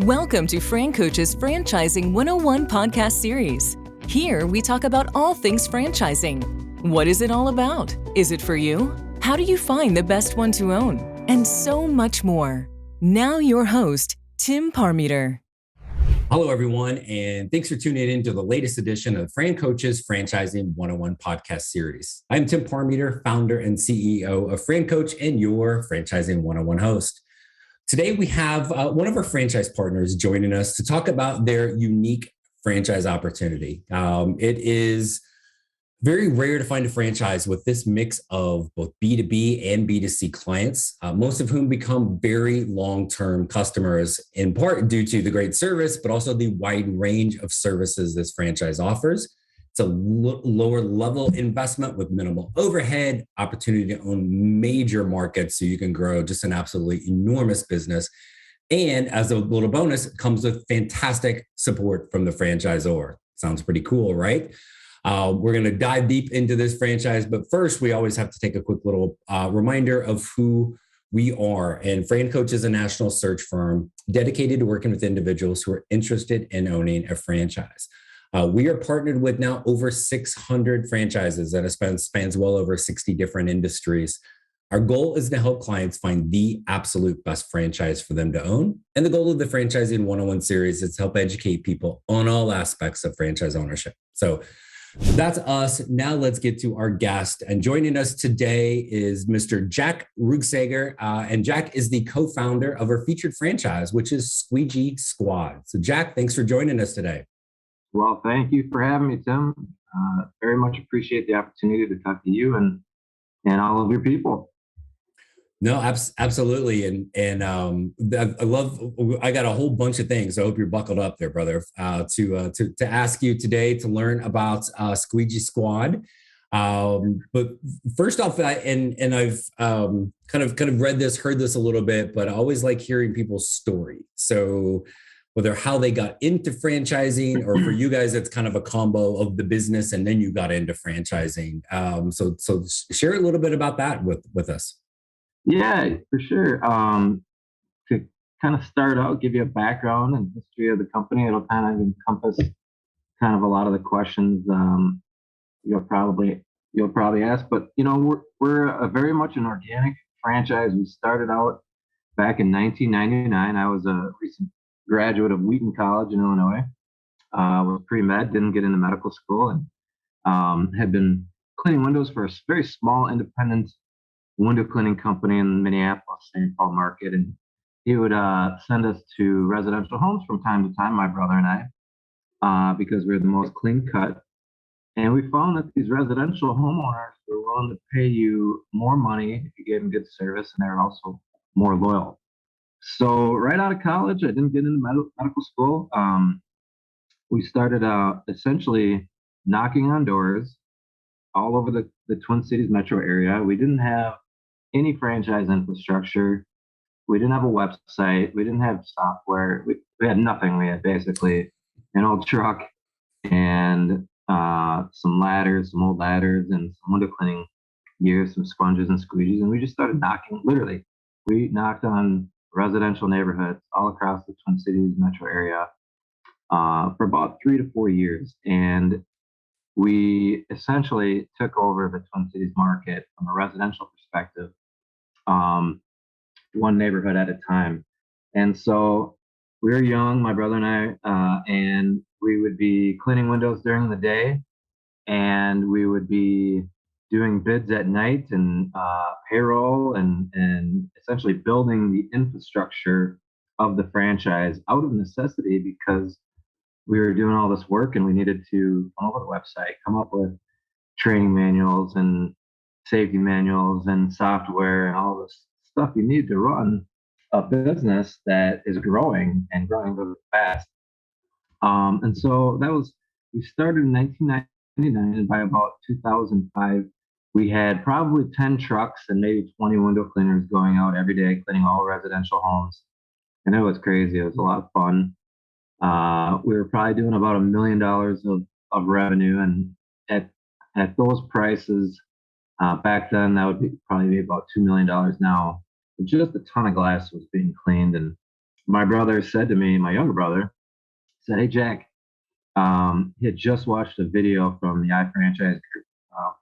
Welcome to FranCoach's Franchising 101 podcast series. Here we talk about all things franchising. What is it all about? Is it for you? How do you find the best one to own? And so much more. Now your host, Tim Parmeter. Hello, everyone, and thanks for tuning in to the latest edition of FranCoach's Franchising 101 podcast series. I'm Tim Parmeter, founder and CEO of FranCoach and your Franchising 101 host. Today, we have one of our franchise partners joining us to talk about their unique franchise opportunity. It is very rare to find a franchise with this mix of both B2B and B2C clients, most of whom become very long-term customers, in part due to the great service, but also the wide range of services this franchise offers. It's a lower level investment with minimal overhead, opportunity to own major markets so you can grow just an absolutely enormous business. And as a little bonus, it comes with fantastic support from the franchisor. Sounds pretty cool, right? We're going to dive deep into this franchise, but first we always have to take a quick little reminder of who we are. And FranCoach is a national search firm dedicated to working with individuals who are interested in owning a franchise. We are partnered with now over 600 franchises that spans well over 60 different industries. Our goal is to help clients find the absolute best franchise for them to own. And the goal of the Franchising 101 series is to help educate people on all aspects of franchise ownership. So that's us. Now let's get to our guest. And joining us today is Mr. Jack Ruegsager. And Jack is the co-founder of our featured franchise, which is Squeegee Squad. So Jack, thanks for joining us today. Well, thank you for having me, Tim. Very much appreciate the opportunity to talk to you and all of your people. No, absolutely. And I got a whole bunch of things. I hope you're buckled up there, brother, to ask you today to learn about Squeegee Squad. But first off, I've kind of read this, heard this a little bit, but I always like hearing people's story. So whether how they got into franchising, or for you guys, it's kind of a combo of the business and then you got into franchising. So share a little bit about that with us. Yeah, for sure. To kind of start out, give you a background and history of the company, it'll kind of encompass kind of a lot of the questions you'll probably ask. But we're a very much an organic franchise. We started out back in 1999. I was a recent graduate of Wheaton College in Illinois. Was pre-med, didn't get into medical school, and had been cleaning windows for a very small independent window cleaning company in the Minneapolis, St. Paul market. And he would send us to residential homes from time to time, my brother and I, because we were the most clean cut. And we found that these residential homeowners were willing to pay you more money if you gave them good service, and they were also more loyal. So right out of college, I didn't get into medical school. We started essentially knocking on doors all over the Twin Cities metro area. We didn't have any franchise infrastructure. We didn't have a website. We didn't have software. We had nothing. We had basically an old truck and some old ladders, and some window cleaning gear, some sponges and squeegees. And we just started knocking. Literally, we knocked on residential neighborhoods all across the Twin Cities metro area for about 3 to 4 years. And we essentially took over the Twin Cities market from a residential perspective, one neighborhood at a time. And so we were young, my brother and I, and we would be cleaning windows during the day, and we would be doing bids at night and payroll and essentially building the infrastructure of the franchise out of necessity, because we were doing all this work and we needed to come up with a website, come up with training manuals and safety manuals and software and all this stuff you need to run a business that is growing and growing really fast. And so we started in 1999, and by about 2005, we had probably 10 trucks and maybe 20 window cleaners going out every day, cleaning all residential homes. And it was crazy. It was a lot of fun. We were probably doing about $1 million of revenue. And at those prices, back then, that would probably be about $2 million now. Just a ton of glass was being cleaned, and my brother said to me, my younger brother said, "Hey, Jack," he had just watched a video from the iFranchise Group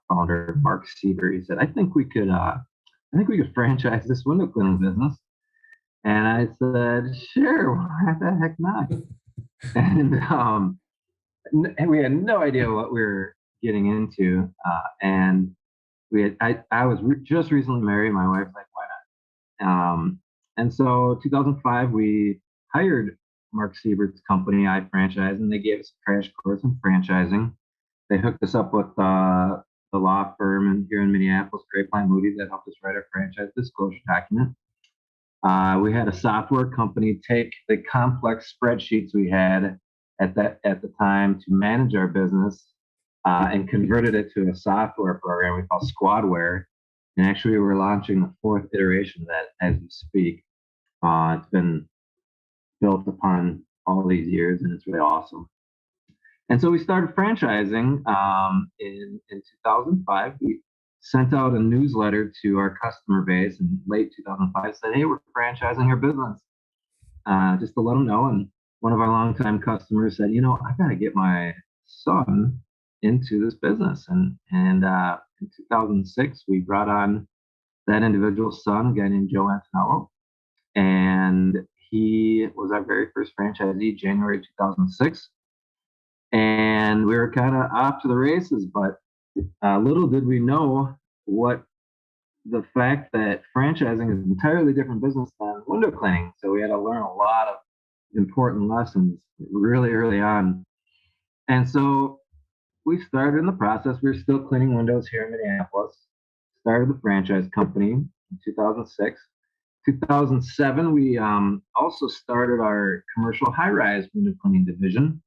founder, Mark Sieber. He said, I think we could franchise this window cleaning business." And I said, "Sure, why the heck not?" And we had no idea what we were getting into. And I was just recently married. My wife's like, "Why not?" And so 2005, we hired Mark Siebert's company, iFranchise, and they gave us a crash course in franchising. They hooked us up with the law firm here in Minneapolis, Grapevine Moody, that helped us write our franchise disclosure document. We had a software company take the complex spreadsheets we had at the time to manage our business and converted it to a software program we call Squadware. And actually, we're launching the fourth iteration of that as we speak. It's been built upon all these years, and it's really awesome. And so we started franchising in 2005. We sent out a newsletter to our customer base in late 2005, said, "Hey, we're franchising our business," just to let them know. And one of our longtime customers said, "I got to get my son into this business." And in 2006, we brought on that individual's son, a guy named Joe Antonello. And he was our very first franchisee, January 2006. And we were kind of off to the races, but little did we know what the fact that franchising is an entirely different business than window cleaning. So we had to learn a lot of important lessons really early on. And so we started in the process. We were still cleaning windows here in Minneapolis, started the franchise company in 2006. 2007, we also started our commercial high-rise window cleaning division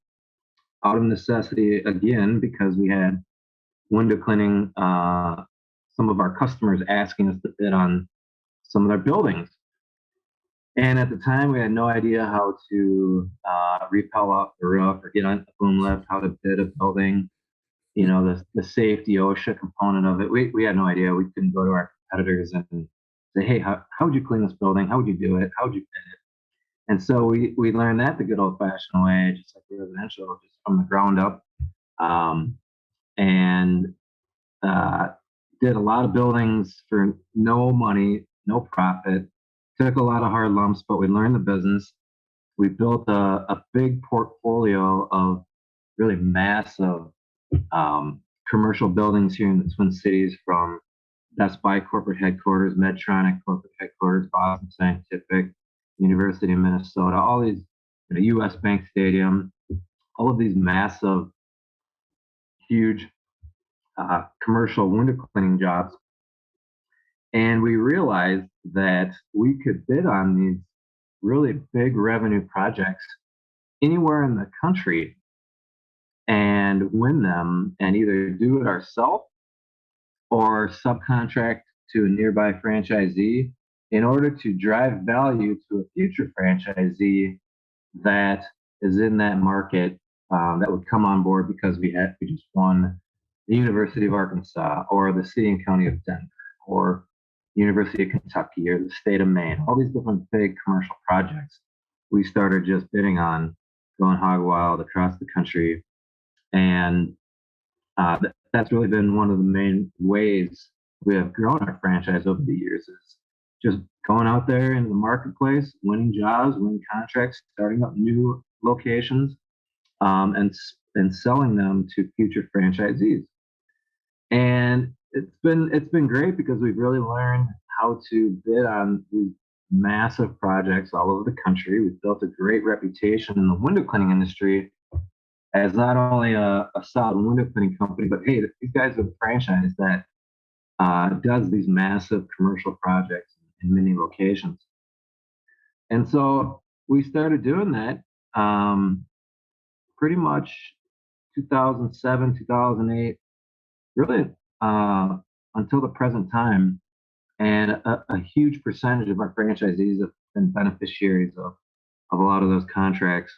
out of necessity, again, because we had window cleaning, some of our customers asking us to bid on some of their buildings. And at the time, we had no idea how to repel off the roof or get on the boom lift, how to bid a building, the safety OSHA component of it. We had no idea. We couldn't go to our competitors and say, "Hey, how would you clean this building? How would you do it? How would you bid it?" And so we learned that the good old-fashioned way, just like residential, just from the ground up, and did a lot of buildings for no money, no profit. Took a lot of hard lumps, but we learned the business. We built a big portfolio of really massive commercial buildings here in the Twin Cities, from Best Buy corporate headquarters, Medtronic corporate headquarters, Boston Scientific, University of Minnesota, all these, U.S. Bank Stadium, all of these massive, huge commercial window cleaning jobs. And we realized that we could bid on these really big revenue projects anywhere in the country and win them, and either do it ourselves or subcontract to a nearby franchisee in order to drive value to a future franchisee that is in that market, that would come on board because we just won the University of Arkansas or the city and county of Denver or University of Kentucky or the state of Maine. All these different big commercial projects we started just bidding on, going hog wild across the country. And that's really been one of the main ways we have grown our franchise over the years, is just going out there in the marketplace, winning jobs, winning contracts, starting up new locations, and selling them to future franchisees. And it's been great because we've really learned how to bid on these massive projects all over the country. We've built a great reputation in the window cleaning industry as not only a solid window cleaning company, but hey, these guys are the franchise that does these massive commercial projects in many locations. And so we started doing that pretty much 2007, 2008, really until the present time. And a huge percentage of our franchisees have been beneficiaries of a lot of those contracts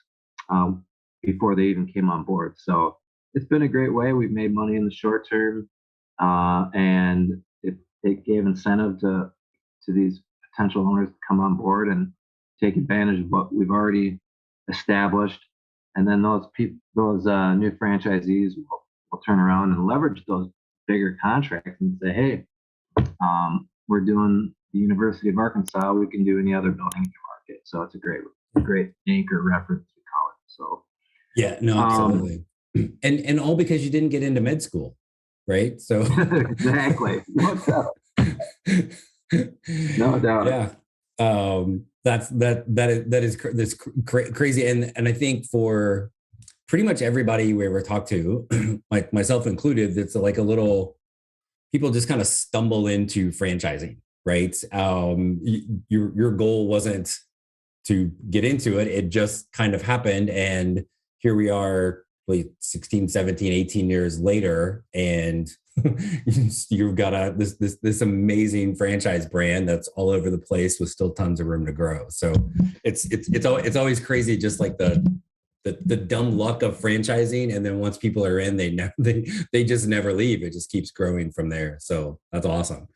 before they even came on board. So it's been a great way. We've made money in the short term, and it gave incentive to these potential owners to come on board. And take advantage of what we've already established. And then those new franchisees will turn around and leverage those bigger contracts and say, hey, we're doing the University of Arkansas. We can do any other building in your market. So it's a great anchor reference, we call it. So yeah, no, absolutely. And all because you didn't get into med school, right? So exactly. No doubt. No doubt. Yeah. That's crazy. And I think for pretty much everybody we ever talk to, like myself included, it's like a little, people just kind of stumble into franchising, right? Your goal wasn't to get into it. It just kind of happened. And here we are, like 16, 17, 18 years later, and you've got this amazing franchise brand that's all over the place with still tons of room to grow. So it's always crazy, just like the dumb luck of franchising. And then once people are in, they just never leave. It just keeps growing from there. So that's awesome.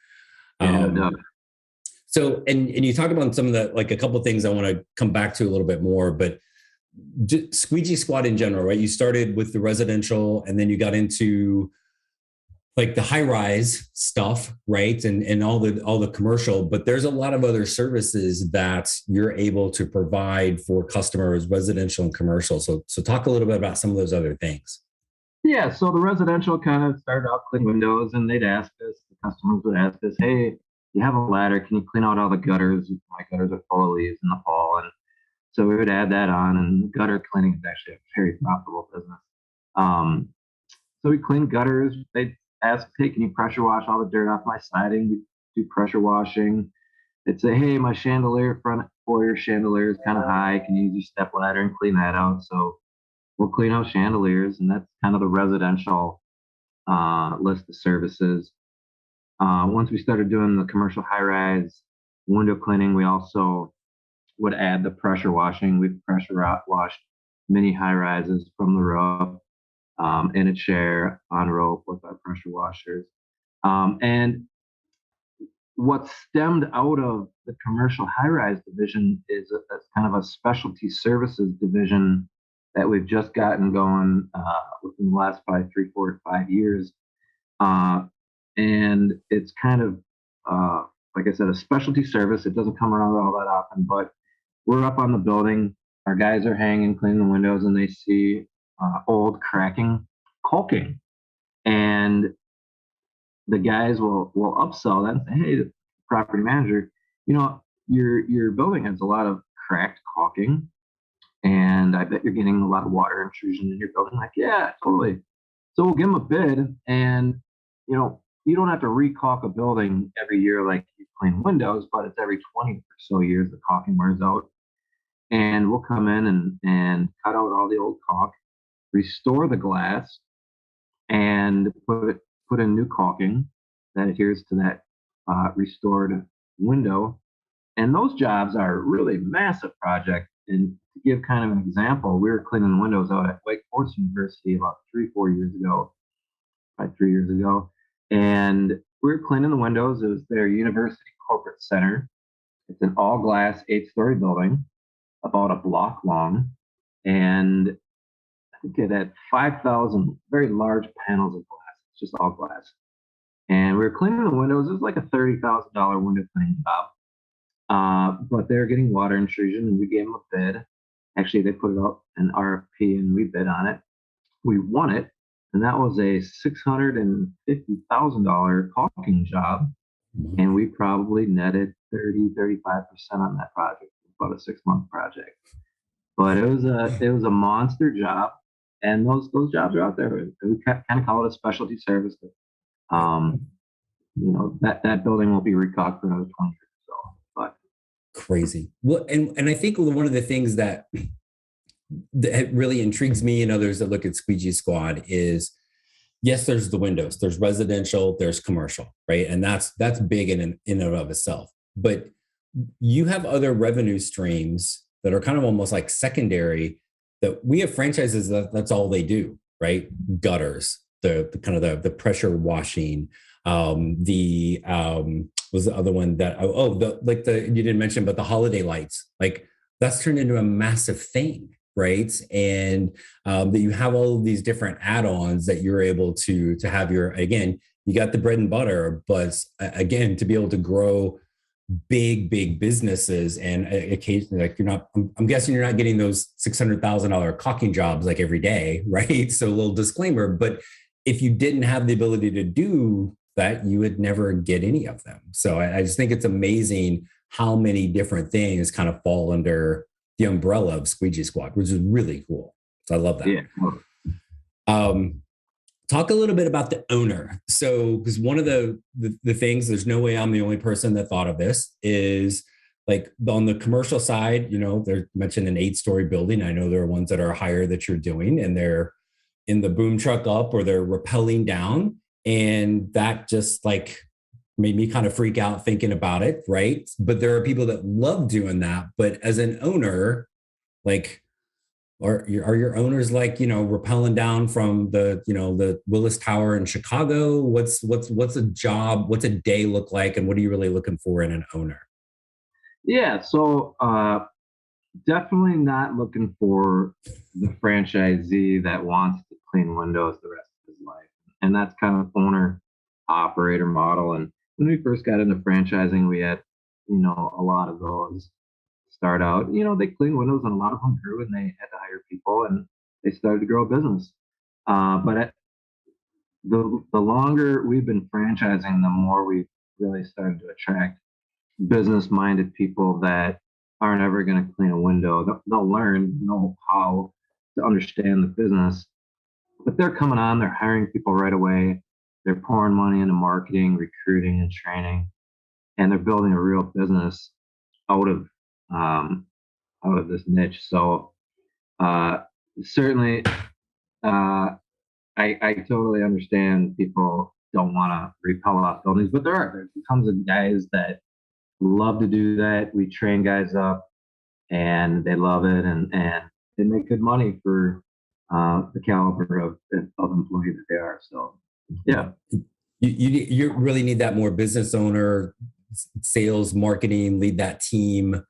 Yeah, so, and you talked about some of the, like a couple of things I want to come back to a little bit more, but Squeegee Squad in general, right? You started with the residential and then you got into like the high rise stuff, right? And all the commercial, but there's a lot of other services that you're able to provide for customers, residential and commercial. So talk a little bit about some of those other things. Yeah. So the residential kind of started out clean windows, and they'd ask us, the customers would ask us, hey, you have a ladder. Can you clean out all the gutters? My gutters are full of leaves in the fall. And so we would add that on, and gutter cleaning is actually a very profitable business. So we clean gutters. They'd ask, hey, can you pressure wash all the dirt off my siding? We do pressure washing. They'd say, hey, my front foyer chandelier is kind of high. Can you use your step ladder and clean that out? So we'll clean out chandeliers, and that's kind of the residential list of services. Once we started doing the commercial high-rise window cleaning, we also would add the pressure washing. We've pressure washed many high-rises from the roof, in a chair, on rope with our pressure washers. And what stemmed out of the commercial high-rise division is that's kind of a specialty services division that we've just gotten going within the last probably 3, 4, 5 years. And it's kind of, like I said, a specialty service. It doesn't come around all that often, but we're up on the building. Our guys are hanging, cleaning the windows, and they see old cracking caulking. And the guys will upsell that and say, hey, the property manager, your building has a lot of cracked caulking, and I bet you're getting a lot of water intrusion in your building. Like, yeah, totally. So we'll give them a bid, and you don't have to re-caulk a building every year like you clean windows, but it's every 20 or so years the caulking wears out. And we'll come in and cut out all the old caulk, restore the glass, and put in new caulking that adheres to that restored window. And those jobs are really massive projects. And to give kind of an example, we were cleaning windows out at Wake Forest University about 3 years ago, and we were cleaning the windows. It was their university corporate center. It's an all glass 8-story building, about a block long, and I think it had 5,000 very large panels of glass. It's just all glass. And we were cleaning the windows. It was like a $30,000 window cleaning job. But they were getting water intrusion, and we gave them a bid. Actually, they put it out an RFP, and we bid on it. We won it, and that was a $650,000 caulking job. And we probably netted 35% on that project, about a 6-month project. But it was a monster job, and those jobs are out there. We kind of call it a specialty service. That building will be recaulked for another 20 years or so. But crazy. Well, and I think one of the things that really intrigues me and others that look at Squeegee Squad is, yes, there's the windows, there's residential, there's commercial, right? And that's big in and of itself. But you have other revenue streams that are kind of almost like secondary, that we have franchises that's all they do, right? Gutters, the kind of the pressure washing, was the other one that you didn't mention, but the holiday lights. Like that's turned into a massive thing, right? And that you have all of these different add-ons that you're able to have your, again, you got the bread and butter, but again, to be able to grow big businesses, and occasionally, like, I'm guessing you're not getting those $600,000 caulking jobs like every day, right? So a little disclaimer, but if you didn't have the ability to do that, you would never get any of them. So I just think it's amazing how many different things kind of fall under the umbrella of Squeegee Squad, which is really cool. So I love that. Yeah. Talk a little bit about the owner. So, because one of the things, there's no way I'm the only person that thought of this, is like on the commercial side, they're mentioned an 8-story building. I know there are ones that are higher that you're doing, and they're in the boom truck up or they're rappelling down. And that just like made me kind of freak out thinking about it, right? But there are people that love doing that. But as an owner, like, are your owners like, rappelling down from the Willis Tower in Chicago? What's a day look like, and what are you really looking for in an owner? Yeah. So definitely not looking for the franchisee that wants to clean windows the rest of his life. And that's kind of owner operator model. And when we first got into franchising, we had, a lot of those start out, they clean windows, and a lot of them grew, and they had to hire people, and they started to grow a business. But the longer we've been franchising, the more we really started to attract business-minded people that aren't ever going to clean a window. They'll learn, know how to understand the business, but they're coming on, they're hiring people right away. They're pouring money into marketing, recruiting, and training, and they're building a real business out of this niche. So certainly, I totally understand people don't want to repel off buildings, but there's tons of guys that love to do that. We train guys up, and they love it, and they make good money for the caliber of employee that they are. So, yeah. You really need that more business owner, sales, marketing, lead that team. And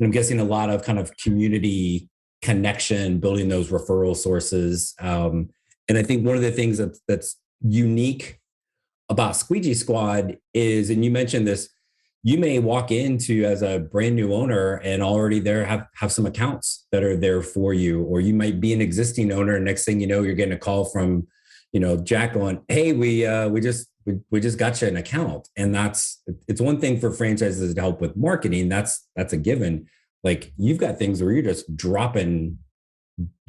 I'm guessing a lot of kind of community connection, building those referral sources. And I think one of the things that's unique about Squeegee Squad is, and you mentioned this, you may walk into as a brand new owner and already there have some accounts that are there for you, or you might be an existing owner. And next thing you know, you're getting a call from, Jack going, "Hey, we just got you an account." And it's one thing for franchises to help with marketing. That's a given. Like, you've got things where you're just dropping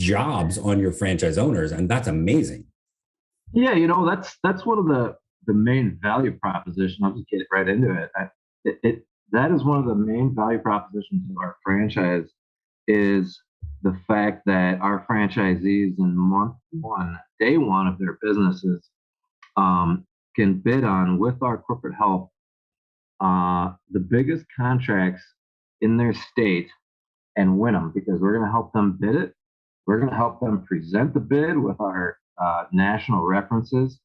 jobs on your franchise owners, and that's amazing. Yeah, that's one of the main value proposition. I'll just get right into it. That is one of the main value propositions of our franchise, is the fact that our franchisees in month one, day one of their businesses, can bid on, with our corporate help, the biggest contracts in their state and win them, because we're going to help them bid it. We're going to help them present the bid with our national references.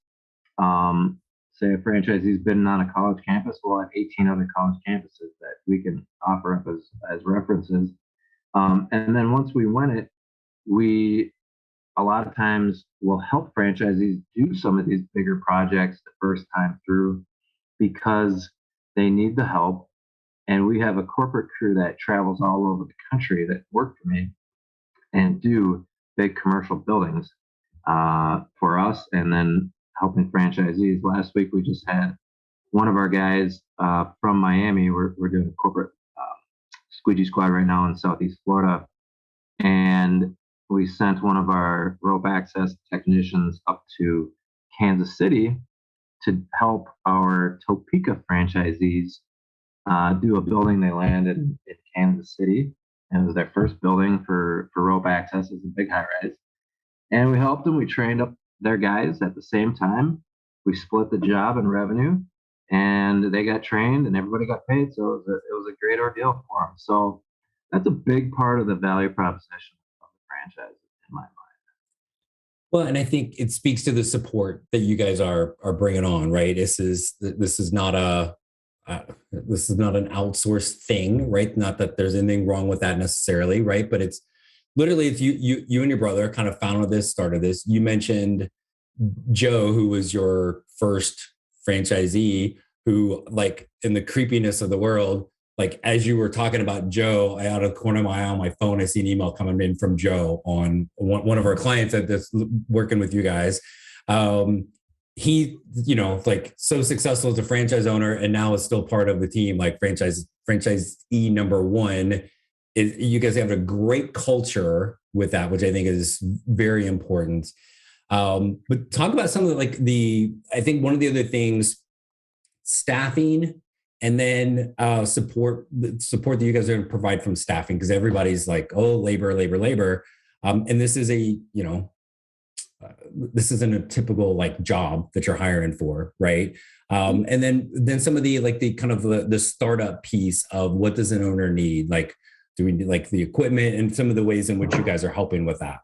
Say a franchisee's bidding on a college campus, we'll have 18 other college campuses that we can offer up as references. And then once we win it, we a lot of times will help franchisees do some of these bigger projects the first time through, because they need the help. And we have a corporate crew that travels all over the country that work for me and do big commercial buildings for us, and then helping franchisees. Last week, we just had one of our guys from Miami. We're doing a corporate Squeegee Squad right now in Southeast Florida. And we sent one of our rope access technicians up to Kansas City to help our Topeka franchisees do a building. They landed in Kansas City, and it was their first building for rope access. It's a big high rise. And we helped them. We trained up their guys at the same time. We split the job and revenue, and they got trained, and everybody got paid. So it was a great ordeal for them. So that's a big part of the value proposition of the franchise, in my mind. Well, and I think it speaks to the support that you guys are bringing on, right? This is not a this is not an outsourced thing, right? Not that there's anything wrong with that necessarily, right? But it's literally, it's you and your brother kind of founded this, started this. You mentioned Joe, who was your first franchisee, who, like, in the creepiness of the world, like as you were talking about Joe, out of the corner of my eye on my phone, I see an email coming in from Joe on one of our clients that's working with you guys. He, like, so successful as a franchise owner, and now is still part of the team, like franchisee number one. You guys have a great culture with that, which I think is very important. But talk about some of I think one of the other things, staffing, and then support that you guys are going to provide from staffing, because everybody's like, oh, labor. And this is this isn't a typical like job that you're hiring for, right? And then some of the kind of the startup piece of what does an owner need? Like, do we need like the equipment, and some of the ways in which you guys are helping with that?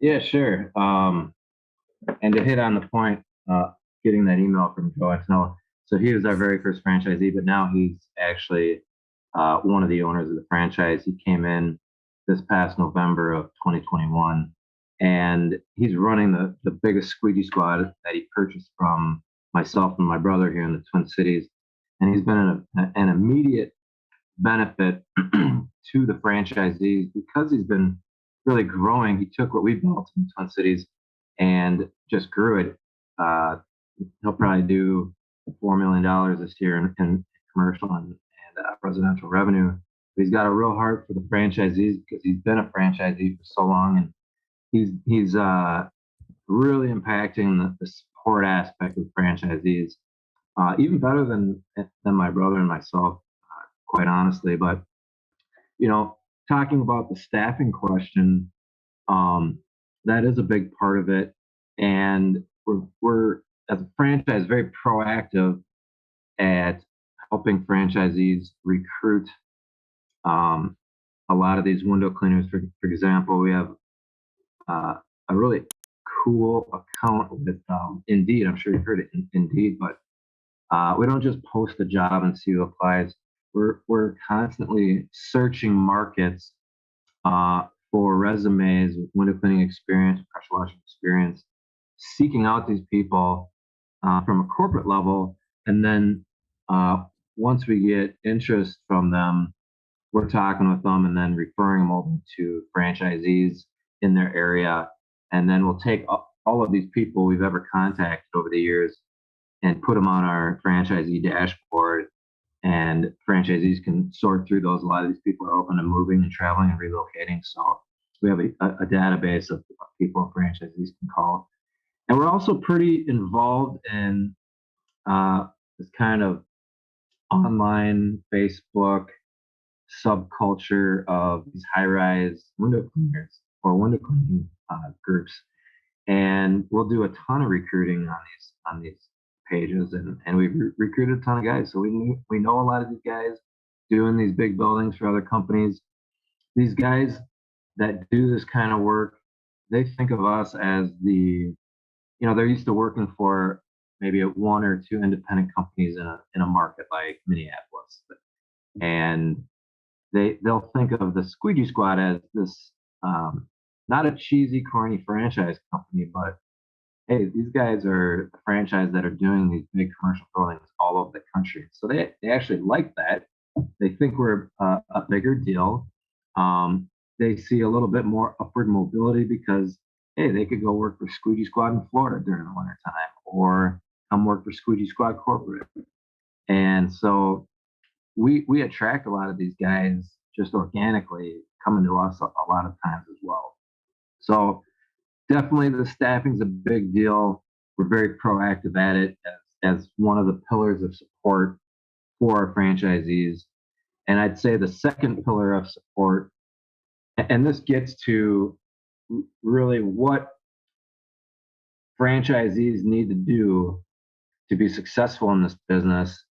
Yeah, sure. And to hit on the point, getting that email from Joe X. So he was our very first franchisee, but now he's actually one of the owners of the franchise. He came in this past November of 2021, and he's running the biggest Squeegee Squad that he purchased from myself and my brother here in the Twin Cities. And he's been an immediate benefit to the franchisees because he's been really growing. He took what we built in the Twin Cities and just grew it. He'll probably do $4 million this year in commercial and residential revenue. But he's got a real heart for the franchisees because he's been a franchisee for so long, and he's really impacting the support aspect of franchisees, even better than my brother and myself, quite honestly. But talking about the staffing question, that is a big part of it, and we're as a franchise very proactive at helping franchisees recruit a lot of these window cleaners. For example, we have a really cool account with Indeed. I'm sure you've heard it, Indeed, but we don't just post a job and see who applies. We're constantly searching markets for resumes with window cleaning experience, pressure washing experience, seeking out these people from a corporate level. And then once we get interest from them, we're talking with them and then referring them over to franchisees in their area. And then we'll take all of these people we've ever contacted over the years and put them on our franchisee dashboard. And franchisees can sort through those. A lot of these people are open to moving and traveling and relocating. So we have a database of people franchisees can call. And we're also pretty involved in this kind of online Facebook subculture of these high-rise window cleaners or window cleaning groups. And we'll do a ton of recruiting on these pages, and we've recruited a ton of guys. So we know a lot of these guys doing these big buildings for other companies. These guys that do this kind of work, they think of us as they're used to working for maybe one or two independent companies in a market like Minneapolis, and they'll think of the Squeegee Squad as this not a cheesy, corny franchise company, but hey, these guys are the franchise that are doing these big commercial buildings all over the country. So they actually like that. They think we're a bigger deal. They see a little bit more upward mobility because, hey, they could go work for Squeegee Squad in Florida during the winter time or come work for Squeegee Squad corporate. And so we attract a lot of these guys just organically coming to us a lot of times as well. So definitely the staffing's a big deal. We're very proactive at it as one of the pillars of support for our franchisees. And I'd say the second pillar of support, and this gets to really what franchisees need to do to be successful in this business.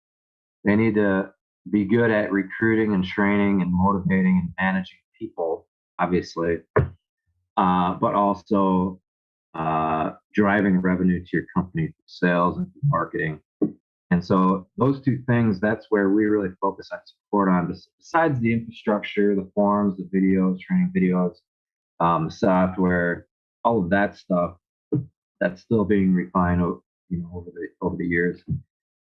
They need to be good at recruiting and training and motivating and managing people, obviously, but also driving revenue to your company through sales and marketing. And so those two things, that's where we really focus on support on, besides the infrastructure, the forums, the videos, training videos, software, all of that stuff that's still being refined, over the years.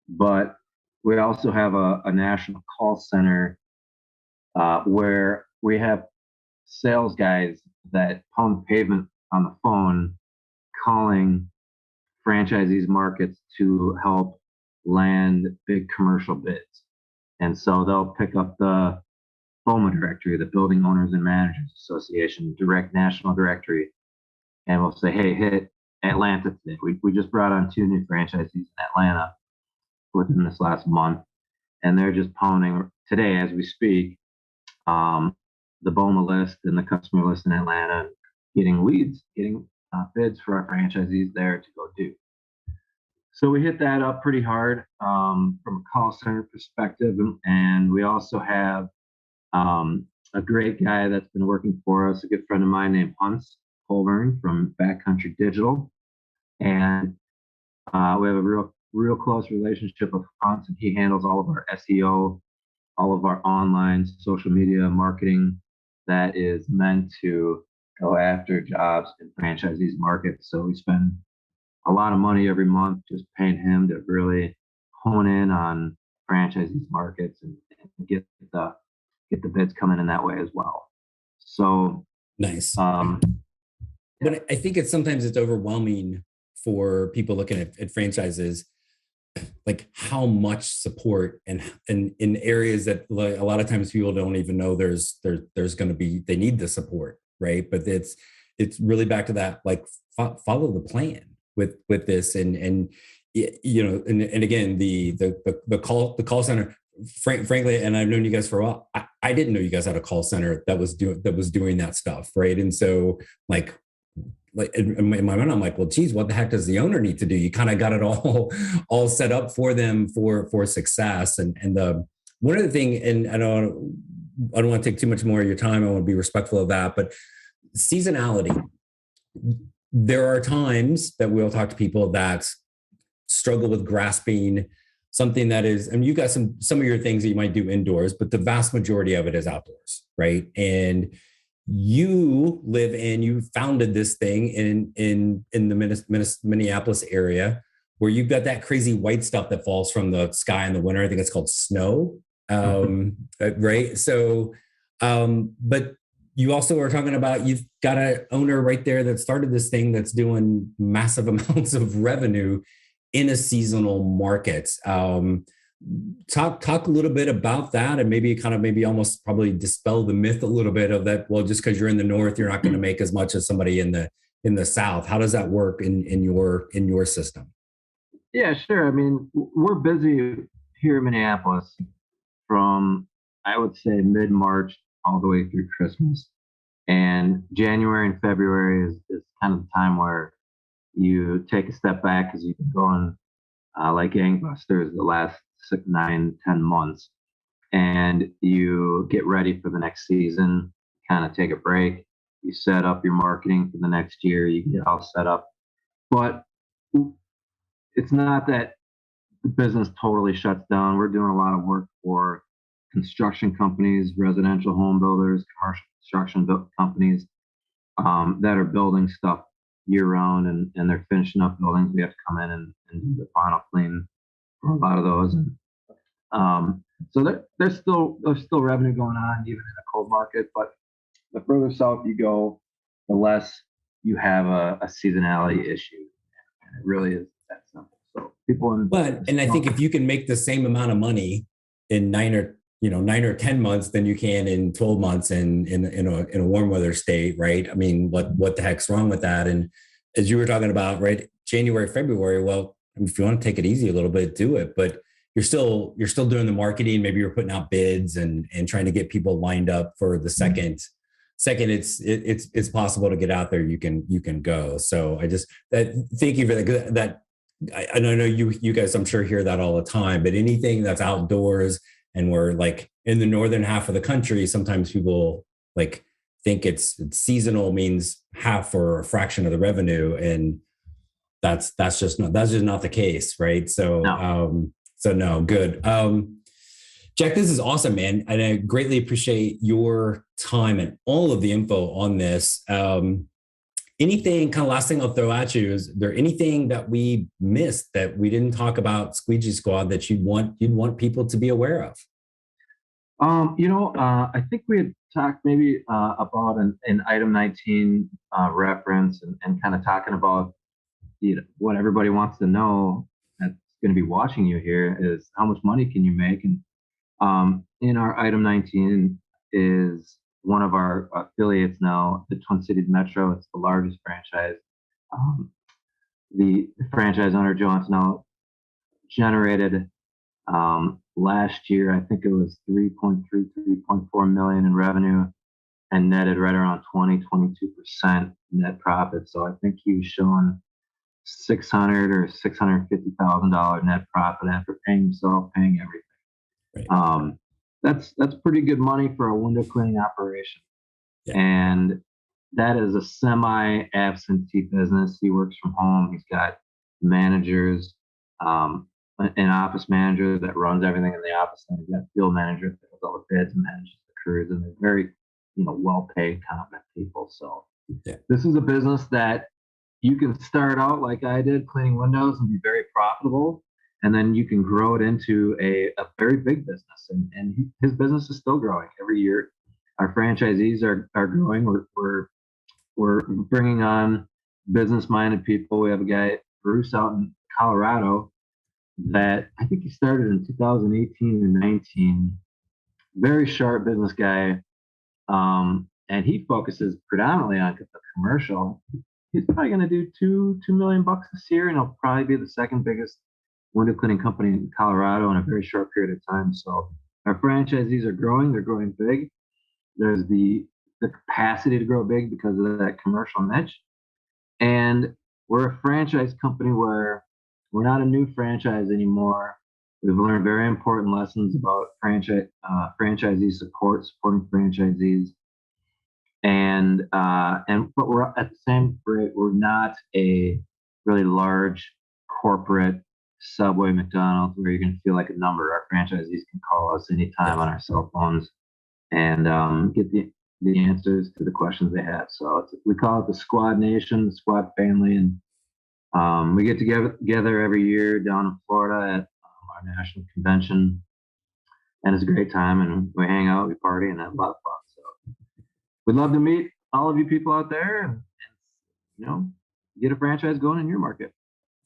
But we also have a national call center where we have sales guys that pound pavement on the phone, calling franchisees markets to help land big commercial bids. And so they'll pick up the BOMA directory, the Building Owners and Managers Association, direct national directory, and we'll say, hey, hit Atlanta today. We just brought on 2 new franchisees in Atlanta within this last month, and they're just pounding today as we speak, the BOMA list and the customer list in Atlanta, getting leads, getting bids for our franchisees there to go do. So we hit that up pretty hard from a call center perspective, and we also have a great guy that's been working for us, a good friend of mine named Hunts Colburn from Backcountry Digital, and we have a real close relationship with Hunts, and he handles all of our SEO, all of our online social media marketing that is meant to go after jobs in franchisees markets. So we spend a lot of money every month just paying him to really hone in on franchisees markets and get the bids coming in that way as well. So nice. But I think sometimes it's overwhelming for people looking at franchises, like how much support and in areas that like a lot of times people don't even know there's going to be, they need the support, right? But it's really back to that, like follow the plan with this and again the call center. Frankly, and I've known you guys for a while. I didn't know you guys had a call center that was doing that stuff, right? And so like in my mind, I'm like, well, geez, what the heck does the owner need to do? You kind of got it all set up for them for success. And the one other thing, and I don't want to take too much more of your time. I want to be respectful of that, but seasonality. There are times that we'll talk to people that struggle with grasping something that is, I mean, you got some of your things that you might do indoors, but the vast majority of it is outdoors, right? And you founded this thing in the Minneapolis area where you've got that crazy white stuff that falls from the sky in the winter. I think it's called snow, right? So, but you also are talking about, you've got an owner right there that started this thing that's doing massive amounts of revenue in a seasonal market. Talk a little bit about that, and maybe almost probably dispel the myth a little bit of that. Well, just because you're in the north, you're not going to make as much as somebody in the south. How does that work in your system? Yeah, sure. I mean, we're busy here in Minneapolis from, I would say, mid-March all the way through Christmas. And January and February is kind of the time where you take a step back because you've been going like gangbusters the last 6, 9, 10 months. And you get ready for the next season, kind of take a break. You set up your marketing for the next year. You get all set up. But it's not that the business totally shuts down. We're doing a lot of work for construction companies, residential home builders, commercial construction companies that are building stuff year round, and they're finishing up buildings. We have to come in and do the final clean for a lot of those. And so there's still revenue going on even in the cold market, but the further south you go, the less you have a seasonality issue. And it really is that simple. So people and I think if you can make the same amount of money in 9 or 10 months than you can in 12 months in a warm weather state, right? I mean, what the heck's wrong with that? And as you were talking about, right, January, February, well, if you want to take it easy a little bit, do it. But you're still doing the marketing. Maybe you're putting out bids and trying to get people lined up for the second. It's possible to get out there. You can go. So thank you for that. I know you guys, I'm sure, hear that all the time. But anything that's outdoors, and we're like in the northern half of the country, sometimes people like think it's seasonal means half or a fraction of the revenue, and that's just not the case, right? So no. So no, good. Jack, this is awesome, man. And I greatly appreciate your time and all of the info on this. Anything kind of last thing I'll throw at you, is there anything that we missed that we didn't talk about Squeegee Squad that you'd want people to be aware of? I think we had talked maybe about an item 19 reference and kind of talking about what everybody wants to know that's going to be watching you here is how much money can you make? And in our item 19 is one of our affiliates now, the Twin Cities Metro. It's the largest franchise. The franchise owner, Joe Antonello, generated last year, I think it was 3.4 million in revenue and netted right around 22% net profit. So I think he was showing $600,000 or $650,000 net profit after paying himself, paying everything. Right. That's pretty good money for a window cleaning operation. Yeah. And that is a semi-absentee business. He works from home. He's got managers, an office manager that runs everything in the office, and he's got a field manager that does all the bids and manages the crews, and they're very, well-paid, competent people. So This is a business that you can start out like I did, cleaning windows, and be very profitable. And then you can grow it into a very big business. And his business is still growing every year. Our franchisees are growing. We're bringing on business-minded people. We have a guy, Bruce, out in Colorado that I think he started in 2018 and 19. Very sharp business guy. And he focuses predominantly on the commercial. He's probably going to do $2 million this year, and he'll probably be the second biggest window cleaning company in Colorado in a very short period of time. So our franchisees are growing. They're growing big. There's the capacity to grow big because of that commercial niche. And we're a franchise company where we're not a new franchise anymore. We've learned very important lessons about franchisee support, supporting franchisees. But we're at the same rate, we're not a really large corporate Subway, McDonald's, where you're going to feel like a number. Our franchisees can call us anytime on our cell phones and get the answers to the questions they have. So we call it the Squad Nation, the Squad family, and we get together every year down in Florida at our national convention, and it's a great time. And we hang out, we party, and have a lot of fun. So we'd love to meet all of you people out there, and get a franchise going in your market.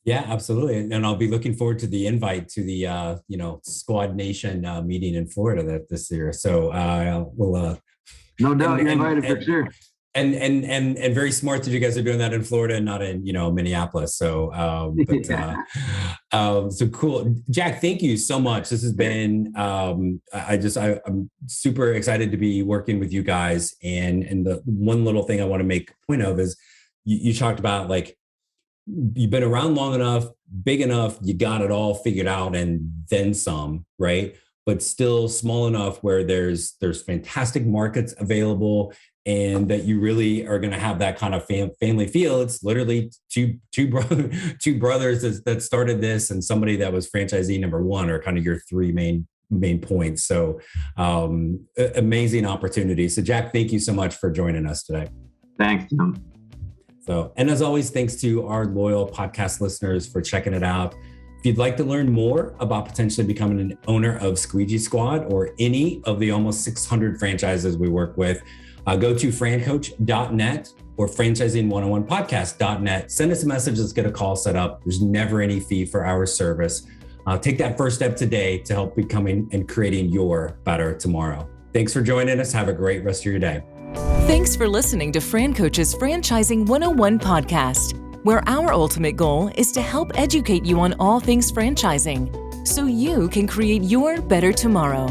Yeah, absolutely. And I'll be looking forward to the invite to the, Squad Nation meeting in Florida this year. So we'll. No doubt, you're invited for sure. And very smart that you guys are doing that in Florida and not in, Minneapolis. So, so cool. Jack, thank you so much. This has been, I'm super excited to be working with you guys. And the one little thing I want to make a point of is you talked about, like, you've been around long enough, big enough, you got it all figured out and then some, right? But still small enough where there's fantastic markets available, and that you really are going to have that kind of family feel. It's literally two brothers that started this, and somebody that was franchisee number one, are kind of your three main points. So amazing opportunity. So Jack, thank you so much for joining us today. Thanks, Tim. So, and as always, thanks to our loyal podcast listeners for checking it out. If you'd like to learn more about potentially becoming an owner of Squeegee Squad or any of the almost 600 franchises we work with, go to FranCoach.net or franchising101podcast.net. Send us a message. Let's get a call set up. There's never any fee for our service. Take that first step today to help becoming and creating your better tomorrow. Thanks for joining us. Have a great rest of your day. Thanks for listening to FranCoach's Franchising 101 podcast, where our ultimate goal is to help educate you on all things franchising so you can create your better tomorrow.